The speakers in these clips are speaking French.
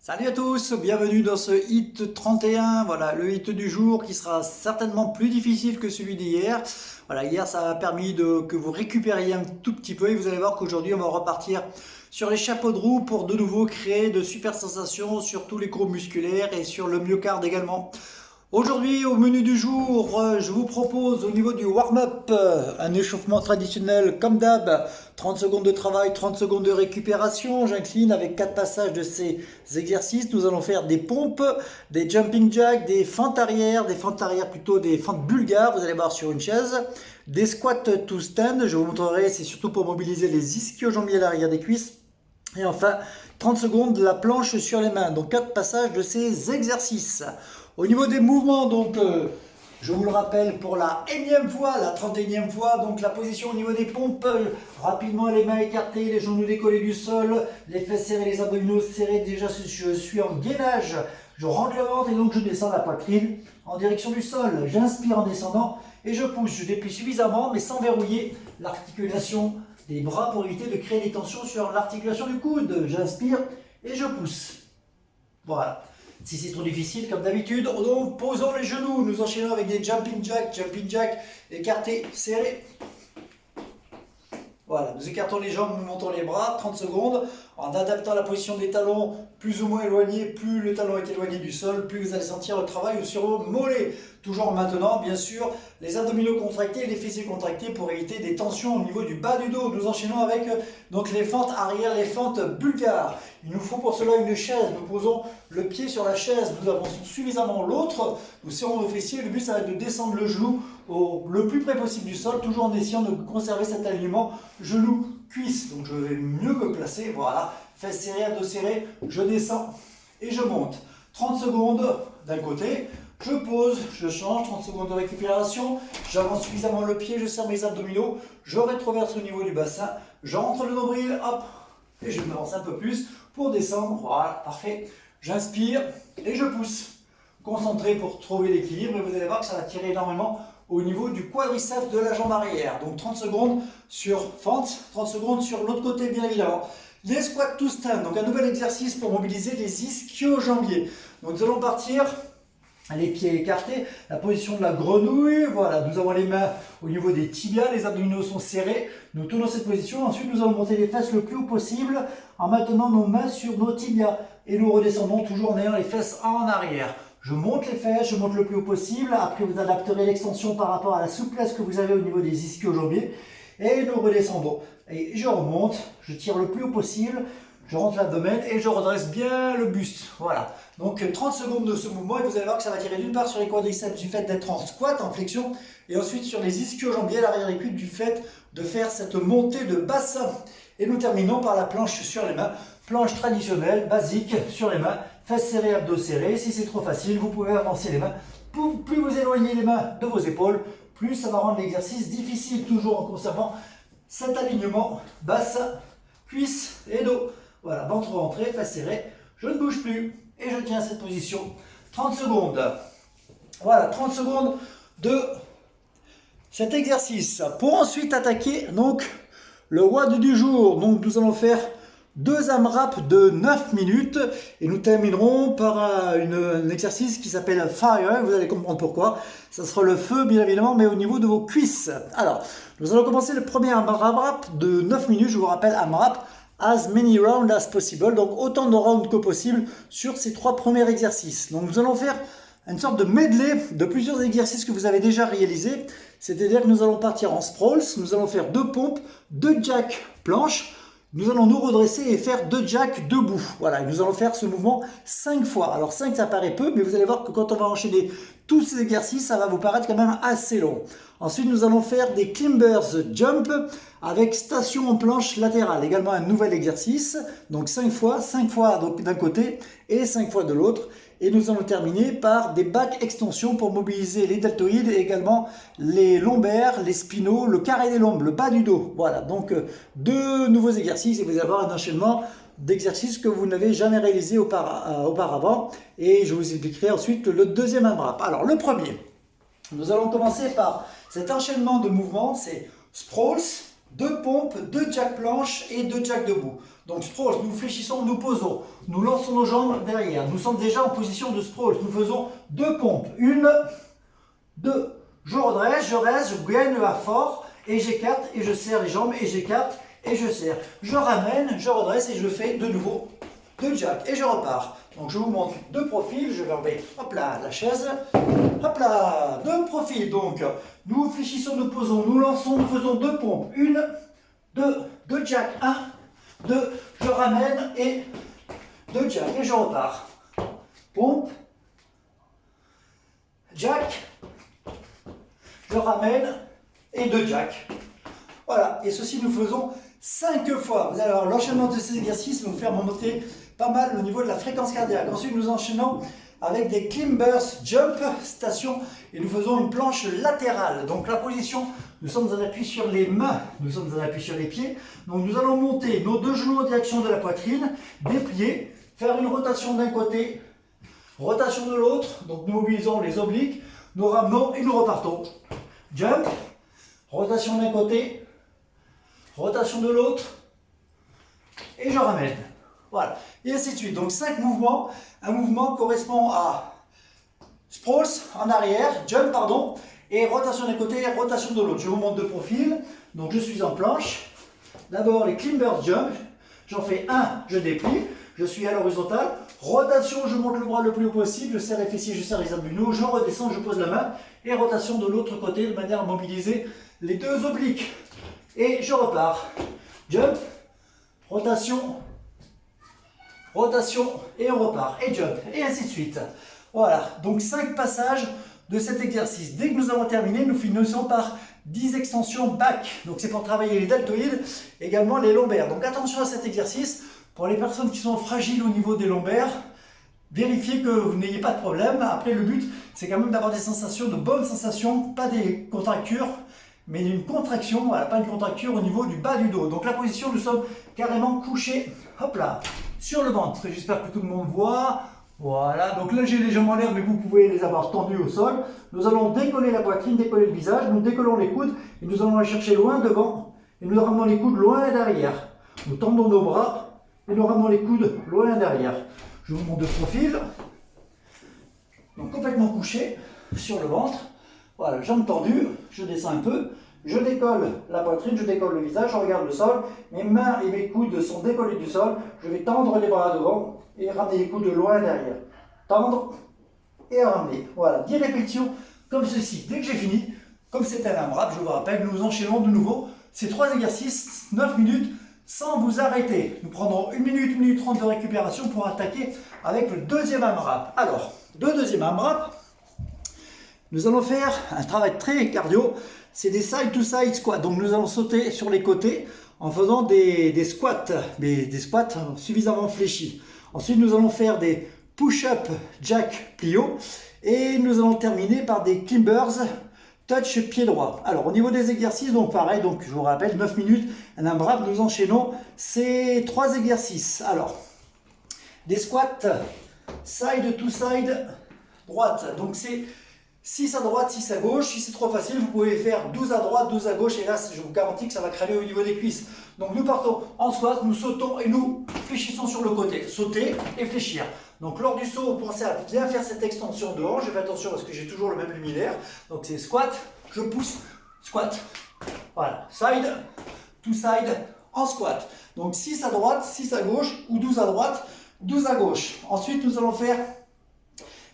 Salut à tous, bienvenue dans ce hit 31, voilà le hit du jour qui sera certainement plus difficile que celui d'hier. Voilà, hier ça a permis que vous récupériez un tout petit peu et vous allez voir qu'aujourd'hui on va repartir sur les chapeaux de roue pour de nouveau créer de super sensations sur tous les groupes musculaires et sur le myocarde également. Aujourd'hui, au menu du jour, je vous propose au niveau du warm-up un échauffement traditionnel comme d'hab. 30 secondes de travail, 30 secondes de récupération. J'incline avec 4 passages de ces exercices. Nous allons faire des pompes, des jumping jacks, des fentes arrière plutôt des fentes bulgares, vous allez voir sur une chaise. Des squats to stand, je vous montrerai, c'est surtout pour mobiliser les ischio-jambiers à l'arrière des cuisses. Et enfin, 30 secondes de la planche sur les mains. Donc 4 passages de ces exercices. Au niveau des mouvements, donc je vous le rappelle pour la énième fois, la 31e fois, donc la position au niveau des pompes, rapidement les mains écartées, les genoux décollés du sol, les fesses serrées, les abdominaux serrés. Déjà je suis en gainage, je rentre le ventre et donc je descends la poitrine en direction du sol. J'inspire en descendant et je pousse, je déplie suffisamment mais sans verrouiller l'articulation des bras pour éviter de créer des tensions sur l'articulation du coude. J'inspire et je pousse. Voilà. Si c'est trop difficile, comme d'habitude, donc posons les genoux. Nous enchaînons avec des jumping jacks écartés, serrés. Voilà, nous écartons les jambes, nous montons les bras, 30 secondes, en adaptant la position des talons plus ou moins éloignés. Plus le talon est éloigné du sol, plus vous allez sentir le travail sur vos mollets. Toujours en maintenant, bien sûr, les abdominaux contractés et les fessiers contractés pour éviter des tensions au niveau du bas du dos. Nous enchaînons avec donc les fentes arrière, les fentes bulgares. Il nous faut pour cela une chaise. Nous posons le pied sur la chaise, nous avançons suffisamment l'autre, nous serrons nos fessiers. Le but, ça va être de descendre le genou le plus près possible du sol, toujours en essayant de conserver cet alignement genou-cuisse. Donc je vais mieux me placer, voilà, fesses serrées, dos serré, je descends et je monte. 30 secondes d'un côté, je pose, je change, 30 secondes de récupération, j'avance suffisamment le pied, je serre mes abdominaux, je rétroverse au niveau du bassin, j'entre le nombril, hop, et je m'avance un peu plus pour descendre, voilà, parfait. J'inspire et je pousse. Concentré pour trouver l'équilibre et vous allez voir que ça va tirer énormément au niveau du quadriceps de la jambe arrière. Donc 30 secondes sur fente, 30 secondes sur l'autre côté bien évidemment. Les squats to stand, donc un nouvel exercice pour mobiliser les ischio-jambiers. Donc nous allons partir les pieds écartés, la position de la grenouille, voilà, nous avons les mains au niveau des tibias, les abdominaux sont serrés, nous tournons cette position, ensuite nous allons monter les fesses le plus haut possible en maintenant nos mains sur nos tibias et nous redescendons toujours en ayant les fesses en arrière. Je monte les fesses, je monte le plus haut possible, après vous adapterez l'extension par rapport à la souplesse que vous avez au niveau des ischio-jambiers et nous redescendons. Et je remonte, je tire le plus haut possible, je rentre l'abdomen et je redresse bien le buste. Voilà. Donc 30 secondes de ce mouvement et vous allez voir que ça va tirer d'une part sur les quadriceps du fait d'être en squat, en flexion, et ensuite sur les ischio-jambiers à l'arrière des cuisses du fait de faire cette montée de bassin. Et nous terminons par la planche sur les mains. Planche traditionnelle, basique, sur les mains, fesses serrées, abdos serrés. Si c'est trop facile, vous pouvez avancer les mains. Plus vous éloignez les mains de vos épaules, plus ça va rendre l'exercice difficile, toujours en conservant cet alignement bassin, cuisse et dos. Voilà, ventre rentré, fesses serrées, je ne bouge plus et je tiens cette position 30 secondes. Voilà, 30 secondes de cet exercice pour ensuite attaquer donc le WOD du jour. Donc nous allons faire 2 AMRAP de 9 minutes et nous terminerons par un exercice qui s'appelle Fire, vous allez comprendre pourquoi. Ça sera le feu bien évidemment, mais au niveau de vos cuisses. Alors, nous allons commencer le premier AMRAP de 9 minutes, je vous rappelle AMRAP, as many rounds as possible, donc autant de rounds que possible sur ces 3 premiers exercices. Donc nous allons faire une sorte de medley de plusieurs exercices que vous avez déjà réalisés, c'est-à-dire que nous allons partir en sprawls, nous allons faire 2 pompes, 2 jacks planches, nous allons nous redresser et faire 2 jacks debout. Voilà, et nous allons faire ce mouvement 5 fois. Alors 5 ça paraît peu, mais vous allez voir que quand on va enchaîner tous ces exercices, ça va vous paraître quand même assez long. Ensuite, nous allons faire des climbers jump avec station en planche latérale. Également un nouvel exercice, donc 5 fois d'un côté et 5 fois de l'autre. Et nous allons terminer par des back extensions pour mobiliser les deltoïdes et également les lombaires, les spinaux, le carré des lombes, le bas du dos. Voilà, donc 2 nouveaux exercices et vous allez avoir un enchaînement d'exercices que vous n'avez jamais réalisé auparavant. Et je vous expliquerai ensuite le deuxième AMRAP. Alors le premier, nous allons commencer par cet enchaînement de mouvements, c'est sprawls, 2 pompes, 2 jacks planches et 2 jacks debout. Donc sprawl, nous fléchissons, nous posons, nous lançons nos jambes derrière. Nous sommes déjà en position de sprawl. Nous faisons 2 pompes. 1, 2. Je redresse, je reste, je gagne à fort et j'écarte et je serre les jambes et j'écarte et je serre. Je ramène, je redresse et je fais de nouveau 2 jacks et je repars. Donc je vous montre 2 profils, je vais enlever, hop là, la chaise, hop là, 2 profils. Donc nous fléchissons, nous posons, nous lançons, nous faisons 2 pompes. 1, 2, 2 jacks, 1, 2, je ramène et 2 jacks et je repars. Pompe, jack, je ramène et 2 jacks. Voilà, et ceci nous faisons 5 fois. Vous allez voir, l'enchaînement de ces exercices va vous faire monter pas mal au niveau de la fréquence cardiaque. Ensuite, nous enchaînons avec des climbers jump station et nous faisons une planche latérale. Donc la position, nous sommes en appui sur les mains, nous sommes en appui sur les pieds. Donc nous allons monter nos 2 genoux en direction de la poitrine, déplier, faire une rotation d'un côté, rotation de l'autre. Donc nous mobilisons les obliques, nous ramenons et nous repartons. Jump, rotation d'un côté, rotation de l'autre et je ramène. Voilà, et ainsi de suite. Donc 5 mouvements. Un mouvement correspond à sprawls en arrière, jump pardon, et rotation d'un côté, rotation de l'autre. Je vous montre 2 profils. Donc je suis en planche. D'abord les climbers jump. J'en fais 1, je déplie. Je suis à l'horizontale. Rotation, je monte le bras le plus haut possible. Je serre les fessiers, je serre les abdominaux. Je redescends, je pose la main. Et rotation de l'autre côté de manière à mobiliser les 2 obliques. Et je repars. Jump, rotation, rotation et on repart. Et jump, et ainsi de suite. Voilà, donc 5 passages de cet exercice. Dès que nous avons terminé, nous finissons par 10 extensions back. Donc c'est pour travailler les deltoïdes, également les lombaires. Donc attention à cet exercice. Pour les personnes qui sont fragiles au niveau des lombaires, vérifiez que vous n'ayez pas de problème. Après, le but, c'est quand même d'avoir des sensations, de bonnes sensations, pas des contractures, mais une contraction, voilà, pas une contracture au niveau du bas du dos. Donc la position, nous sommes carrément couchés, hop là, sur le ventre. J'espère que tout le monde voit. Voilà, donc là j'ai les jambes en l'air, mais vous pouvez les avoir tendues au sol. Nous allons décoller la poitrine, décoller le visage, nous décollons les coudes et nous allons les chercher loin devant et nous ramenons les coudes loin derrière. Nous tendons nos bras et nous ramenons les coudes loin derrière. Je vous montre de profil. Donc complètement couché sur le ventre. Voilà, jambes tendues, je descends un peu, je décolle la poitrine, je décolle le visage, je regarde le sol, mes mains et mes coudes sont décollés du sol, je vais tendre les bras devant et ramener les coudes loin derrière. Tendre et ramener. Voilà, 10 répétitions comme ceci. Dès que j'ai fini, comme c'est un AMRAP, je vous rappelle, nous enchaînons de nouveau ces 3 exercices, 9 minutes, sans vous arrêter. Nous prendrons 1 minute, 1 minute 30 de récupération pour attaquer avec le deuxième AMRAP. Alors, le deuxième AMRAP, nous allons faire un travail très cardio, c'est des side-to-side squats. Donc nous allons sauter sur les côtés en faisant des squats, mais des squats suffisamment fléchis. Ensuite nous allons faire des push-up jack plio et nous allons terminer par des climbers touch pied droit. Alors au niveau des exercices, donc pareil, donc je vous rappelle 9 minutes, un AMRAP, nous enchaînons ces 3 exercices. Alors, des squats side to side droite, donc c'est 6 à droite, 6 à gauche. Si c'est trop facile, vous pouvez faire 12 à droite, 12 à gauche. Et là, je vous garantis que ça va cramer au niveau des cuisses. Donc nous partons en squat, nous sautons et nous fléchissons sur le côté. Sauter et fléchir. Donc lors du saut, pensez à bien faire cette extension de hanche. Je fais attention parce que j'ai toujours le même luminaire. Donc c'est squat, je pousse, squat. Voilà, side to side en squat. Donc 6 à droite, 6 à gauche ou 12 à droite, 12 à gauche. Ensuite, nous allons faire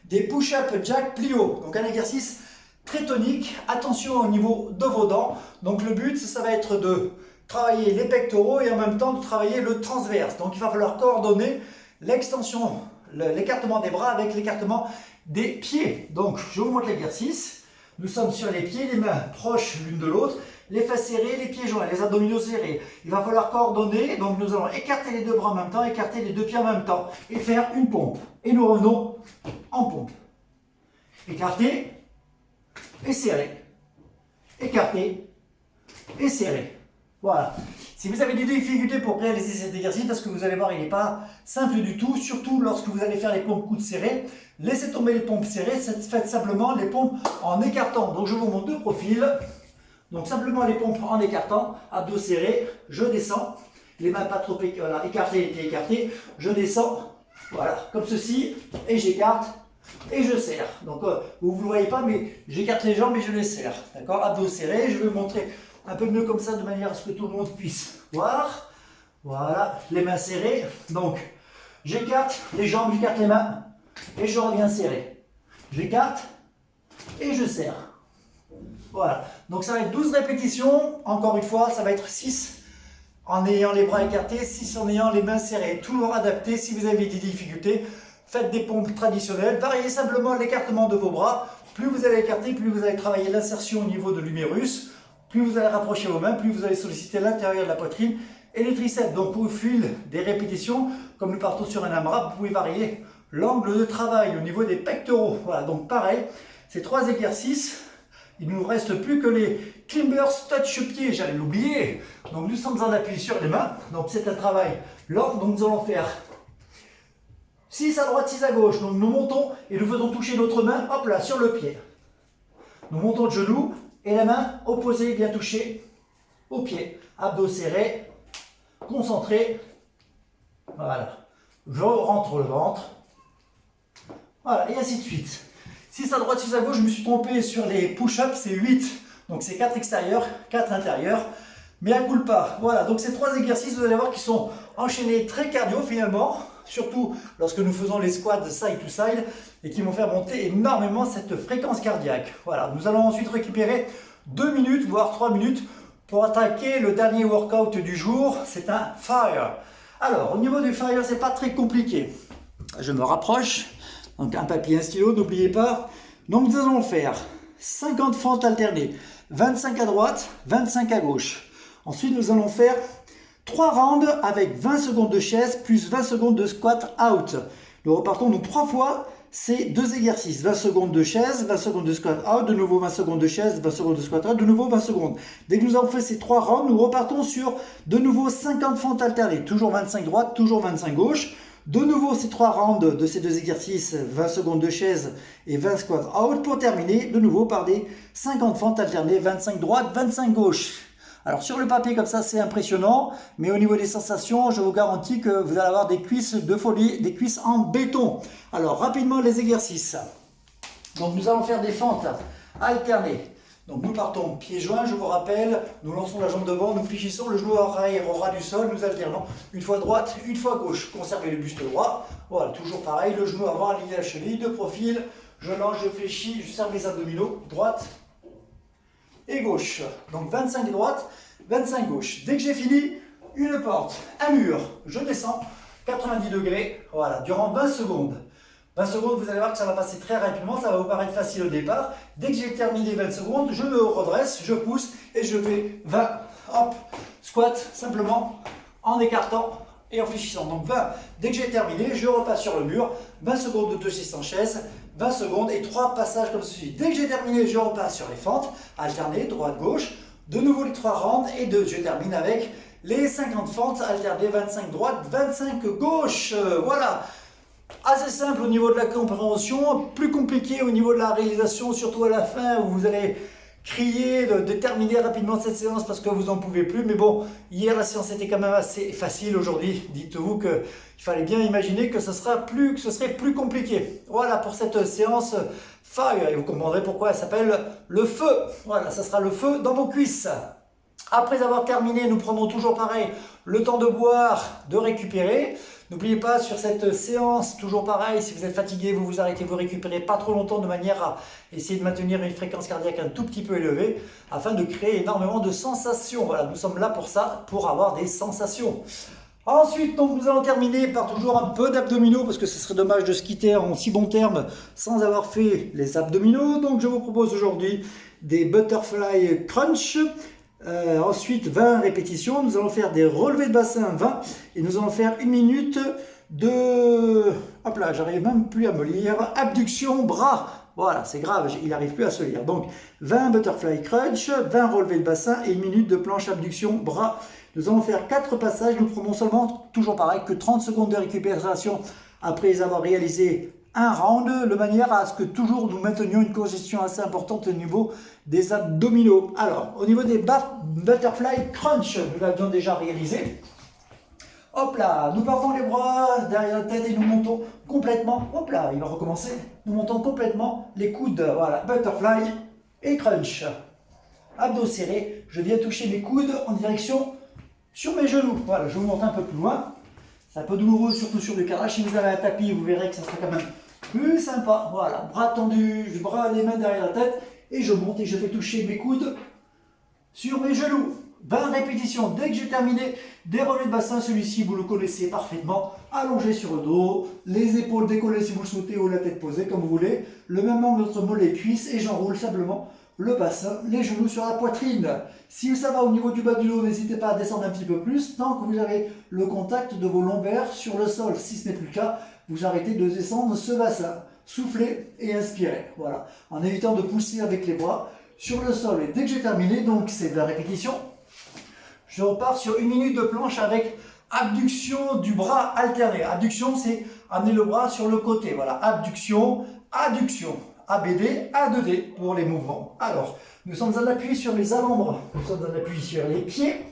des push-up jack plio, donc un exercice très tonique. Attention au niveau de vos dents. Donc le but, ça va être de travailler les pectoraux et en même temps de travailler le transverse. Donc il va falloir coordonner l'extension, l'écartement des bras avec l'écartement des pieds. Donc je vous montre l'exercice. Nous sommes sur les pieds, les mains proches l'une de l'autre, les fesses serrées, les pieds joints, les abdominaux serrés. Il va falloir coordonner, donc nous allons écarter les 2 bras en même temps, écarter les 2 pieds en même temps et faire une pompe. Et nous revenons en pompe. Écarter et serrer. Écarter et serrer. Voilà. Si vous avez des difficultés pour réaliser cet exercice, parce que vous allez voir, il n'est pas simple du tout, surtout lorsque vous allez faire les pompes coudes serrés, laissez tomber les pompes serrées, faites simplement les pompes en écartant. Donc je vous montre 2 profils. Donc simplement les pompes en écartant, abdos serrés, je descends les mains pas trop voilà, écartées, je descends, voilà, comme ceci, et j'écarte, et je serre. Donc vous ne le voyez pas, mais j'écarte les jambes et je les serre. D'accord? Abdos serrés, je vais montrer un peu mieux comme ça, de manière à ce que tout le monde puisse voir. Voilà, les mains serrées. Donc, j'écarte les jambes, j'écarte les mains, et je reviens serré. J'écarte, et je serre. Voilà, donc ça va être 12 répétitions. Encore une fois, ça va être 6 en ayant les bras écartés, 6 en ayant les mains serrées. Toujours adapté. Si vous avez des difficultés, faites des pompes traditionnelles. Variez simplement l'écartement de vos bras. Plus vous allez écarter, plus vous allez travailler l'insertion au niveau de l'humérus. Plus vous allez rapprocher vos mains, plus vous allez solliciter l'intérieur de la poitrine et les triceps. Donc au fil des répétitions, comme nous partons sur un AMRAP, vous pouvez varier l'angle de travail au niveau des pectoraux. Voilà, donc pareil, ces 3 exercices. Il ne nous reste plus que les climbers touch pied, j'allais l'oublier. Donc nous sommes en appui sur les mains. Donc c'est un travail lent. Donc nous allons faire 6 à droite, 6 à gauche. Donc nous montons et nous faisons toucher notre main, hop là, sur le pied. Nous montons le genou et la main opposée bien touchée au pied. Abdos serrés, concentrés. Voilà. Je rentre le ventre. Voilà, et ainsi de suite. 6 à droite, 6 à gauche, je me suis trompé sur les push-ups, c'est 8. Donc c'est 4 extérieurs, 4 intérieurs. Mais à culpa. Voilà, donc ces 3 exercices, vous allez voir qu'ils sont enchaînés très cardio finalement. Surtout lorsque nous faisons les squats side to side et qui vont faire monter énormément cette fréquence cardiaque. Voilà, nous allons ensuite récupérer 2 minutes, voire 3 minutes pour attaquer le dernier workout du jour. C'est un fire. Alors, au niveau du fire, c'est pas très compliqué. Je me rapproche. Donc un papier, un stylo, n'oubliez pas. Donc nous allons faire 50 fentes alternées, 25 à droite, 25 à gauche. Ensuite nous allons faire 3 rounds avec 20 secondes de chaise plus 20 secondes de squat out. Nous repartons donc 3 fois ces 2 exercices. 20 secondes de chaise, 20 secondes de squat out, de nouveau 20 secondes de chaise, 20 secondes de squat out, de nouveau 20 secondes. Dès que nous avons fait ces 3 rounds, nous repartons sur de nouveau 50 fentes alternées. Toujours 25 droite, toujours 25 gauche. De nouveau ces 3 rounds de ces 2 exercices, 20 secondes de chaise et 20 squats out pour terminer de nouveau par des 50 fentes alternées, 25 droite, 25 gauche. Alors sur le papier comme ça c'est impressionnant, mais au niveau des sensations, je vous garantis que vous allez avoir des cuisses de folie, des cuisses en béton. Alors rapidement les exercices. Donc nous allons faire des fentes alternées. Donc nous partons pieds joints, je vous rappelle, nous lançons la jambe devant, nous fléchissons le genou arrière au ras du sol, nous alternons une fois droite, une fois gauche. Conservez le buste droit, voilà, toujours pareil, le genou avant aligné à la cheville, de profil, je lance, je fléchis, je serre les abdominaux, droite et gauche. Donc 25 droite, 25 gauche. Dès que j'ai fini, une porte, un mur, je descends, 90 degrés, voilà, durant 20 secondes. 20 secondes, vous allez voir que ça va passer très rapidement, ça va vous paraître facile au départ. Dès que j'ai terminé 20 secondes, je me redresse, je pousse et je fais 20, hop, squat simplement en écartant et en fléchissant. Donc 20, dès que j'ai terminé, je repasse sur le mur, 20 secondes de 2-600 chaises, 20 secondes et 3 passages comme ceci. Dès que j'ai terminé, je repasse sur les fentes, alternées, droite-gauche, de nouveau les 3 rounds et je termine avec les 50 fentes alternées, 25 droite, 25 gauche, voilà. Assez simple au niveau de la compréhension, plus compliqué au niveau de la réalisation, surtout à la fin où vous allez crier de terminer rapidement cette séance parce que vous n'en pouvez plus. Mais bon, hier la séance était quand même assez facile. Aujourd'hui, dites-vous qu'il fallait bien imaginer que ce serait plus compliqué. Voilà pour cette séance fire et vous comprendrez pourquoi elle s'appelle le feu. Voilà, ça sera le feu dans vos cuisses. Après avoir terminé, nous prendrons toujours pareil le temps de boire, de récupérer. N'oubliez pas sur cette séance, toujours pareil, si vous êtes fatigué, vous vous arrêtez, vous récupérez pas trop longtemps de manière à essayer de maintenir une fréquence cardiaque un tout petit peu élevée afin de créer énormément de sensations. Voilà, nous sommes là pour ça, pour avoir des sensations. Ensuite, donc, nous allons terminer par toujours un peu d'abdominaux parce que ce serait dommage de se quitter en si bon terme sans avoir fait les abdominaux. Donc je vous propose aujourd'hui des butterfly crunch. Ensuite 20 répétitions, nous allons faire des relevés de bassin 20 et nous allons faire 1 minute de, hop là, j'arrive même plus à me lire, abduction bras, voilà c'est grave, il n'arrive plus à se lire. Donc 20 butterfly crunch, 20 relevés de bassin et 1 minute de planche abduction bras. Nous allons faire 4 passages, nous prenons seulement, toujours pareil, que 30 secondes de récupération après les avoir réalisés un round, de manière à ce que toujours nous maintenions une congestion assez importante au niveau des abdominaux. Alors, au niveau des butterfly crunch, nous l'avions déjà réalisé. Hop là, nous partons les bras derrière la tête et nous montons complètement. Hop là, il va recommencer. Nous montons complètement les coudes. Voilà, butterfly et crunch. Abdos serrés, je viens toucher mes coudes en direction sur mes genoux. Voilà, je vous monte un peu plus loin. C'est un peu douloureux, surtout sur du carrelage. Si vous avez un tapis, vous verrez que ça sera quand même plus sympa. Voilà, bras tendus, les mains derrière la tête. Et je monte et je fais toucher mes coudes sur mes genoux. 20 répétitions. Dès que j'ai terminé des relevés de bassin, celui-ci vous le connaissez parfaitement. Allongé sur le dos, les épaules décollées si vous le souhaitez ou la tête posée comme vous voulez. Le même angle entre mollet et cuisse et j'enroule simplement le bassin, les genoux sur la poitrine. Si ça va au niveau du bas du dos, n'hésitez pas à descendre un petit peu plus tant que vous avez le contact de vos lombaires sur le sol. Si ce n'est plus le cas, vous arrêtez de descendre ce bassin. Soufflez et inspirez. Voilà, en évitant de pousser avec les bras sur le sol. Et dès que j'ai terminé, donc c'est de la répétition, je repars sur 1 minute de planche avec abduction du bras alterné. Abduction, c'est amener le bras sur le côté. Voilà, abduction, adduction. ABD, A2D pour les mouvements. Alors, nous sommes en appui sur les avant-bras. Nous sommes en appui sur les pieds.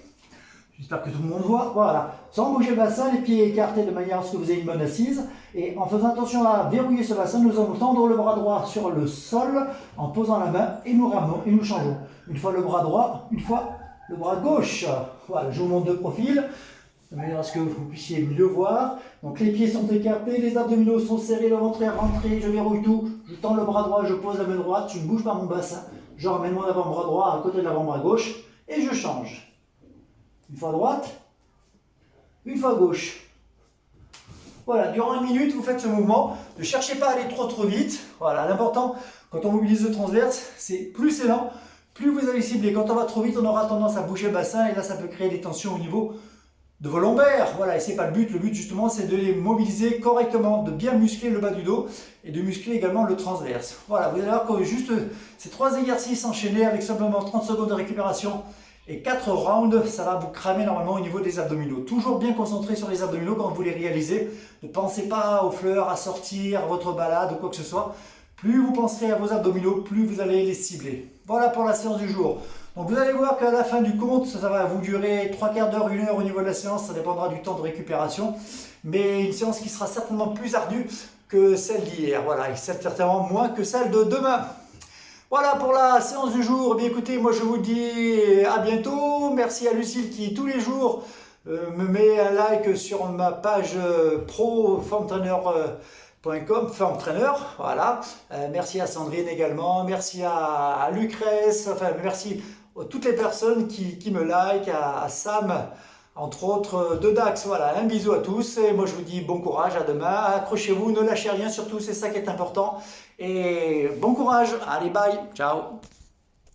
J'espère que tout le monde voit. Voilà. Sans bouger le bassin, les pieds écartés de manière à ce que vous ayez une bonne assise. Et en faisant attention à verrouiller ce bassin, nous allons tendre le bras droit sur le sol en posant la main et nous ramenons et nous changeons. Une fois le bras droit, une fois le bras gauche. Voilà, je vous montre de profil, de manière à ce que vous puissiez mieux voir. Donc les pieds sont écartés, les abdominaux sont serrés, le ventre est rentré, je verrouille tout. Je tends le bras droit, je pose la main droite, je ne bouge pas mon bassin. Je ramène mon avant-bras droit à côté de l'avant-bras gauche et je change. Une fois droite, une fois gauche. Voilà, durant 1 minute, vous faites ce mouvement. Ne cherchez pas à aller trop vite. Voilà, l'important, quand on mobilise le transverse, c'est plus c'est lent, plus vous allez cibler. Quand on va trop vite, on aura tendance à bouger le bassin et là, ça peut créer des tensions au niveau de vos lombaires. Voilà, et c'est pas le but. Le but, justement, c'est de les mobiliser correctement, de bien muscler le bas du dos et de muscler également le transverse. Voilà, vous allez voir que juste ces 3 exercices enchaînés avec simplement 30 secondes de récupération et 4 rounds, ça va vous cramer normalement au niveau des abdominaux. Toujours bien concentré sur les abdominaux quand vous les réalisez. Ne pensez pas aux fleurs, à sortir, à votre balade ou quoi que ce soit. Plus vous penserez à vos abdominaux, plus vous allez les cibler. Voilà pour la séance du jour. Donc vous allez voir qu'à la fin du compte, ça va vous durer 3/4 d'heure, 1 heure au niveau de la séance. Ça dépendra du temps de récupération. Mais une séance qui sera certainement plus ardue que celle d'hier. Voilà, et certainement moins que celle de demain. Voilà pour la séance du jour. Eh bien écoutez, moi je vous dis à bientôt. Merci à Lucille qui tous les jours me met un like sur ma page pro formtrainer.com, formtrainer, voilà. Merci à Sandrine également, merci à Lucrèce, enfin merci à toutes les personnes qui me like, à Sam, entre autres de Dax. Voilà, un bisou à tous et moi je vous dis bon courage, à demain, accrochez-vous, ne lâchez rien surtout, c'est ça qui est important. Et bon courage, allez bye, ciao.